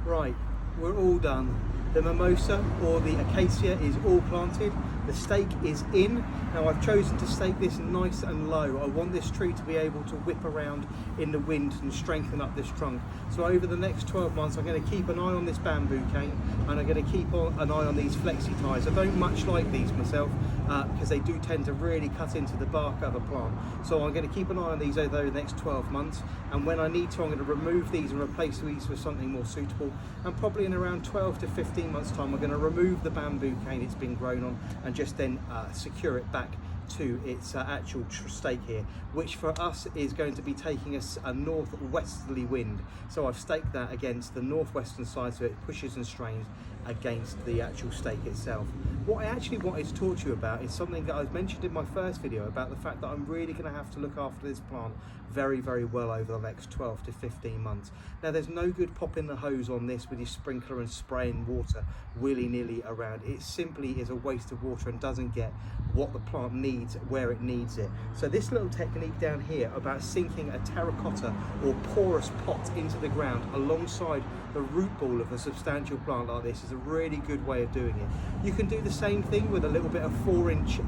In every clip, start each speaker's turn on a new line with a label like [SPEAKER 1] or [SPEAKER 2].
[SPEAKER 1] Right, we're all done. The mimosa or the acacia is all planted. The stake is in. Now I've chosen to stake this nice and low. I want this tree to be able to whip around in the wind and strengthen up this trunk. So over the next 12 months, I'm going to keep an eye on this bamboo cane, and I'm going to keep an eye on these flexi ties. I don't much like these myself because they do tend to really cut into the bark of a plant. So I'm going to keep an eye on these over the next 12 months. And when I need to, I'm going to remove these and replace these with something more suitable. And probably in around 12 to 15 months time, we're going to remove the bamboo cane it's been grown on and just then secure it back to its actual stake here, which for us is going to be taking us a northwesterly wind. So I've staked that against the northwestern side so it pushes and strains against the actual stake itself. What I actually wanted to talk to you about is something that I've mentioned in my first video about the fact that I'm really going to have to look after this plant very, very well over the next 12 to 15 months. Now there's no good popping the hose on this with your sprinkler and spraying water willy-nilly around. It simply is a waste of water and doesn't get what the plant needs where it needs it. So this little technique down here about sinking a terracotta or porous pot into the ground alongside the root ball of a substantial plant like this is a really good way of doing it. You can do the same thing with a little bit of 4-inch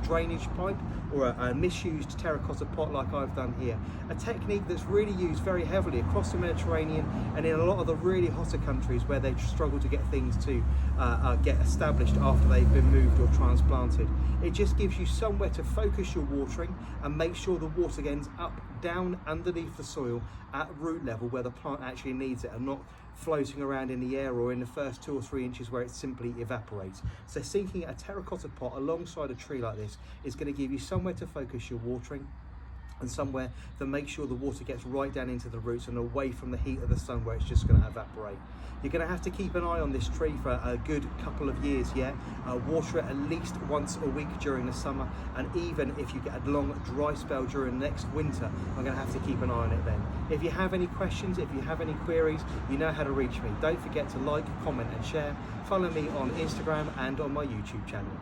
[SPEAKER 1] drainage pipe or a misused terracotta pot like I've done here. A technique that's really used very heavily across the Mediterranean and in a lot of the really hotter countries where they struggle to get things to get established after they've been moved or transplanted. It just gives you somewhere to focus your watering and make sure the water gets up, down underneath the soil at root level where the plant actually needs it and not floating around in the air or in the first 2 or 3 inches where it simply evaporates. So sinking a terracotta pot alongside a tree like this is going to give you somewhere to focus your watering and somewhere that makes sure the water gets right down into the roots and away from the heat of the sun where it's just going to evaporate. You're going to have to keep an eye on this tree for a good couple of years yet. Water it at least once a week during the summer, and even if you get a long dry spell during next winter, I'm going to have to keep an eye on it then. If you have any questions, if you have any queries, you know how to reach me. Don't forget to like, comment and share. Follow me on Instagram and on my YouTube channel.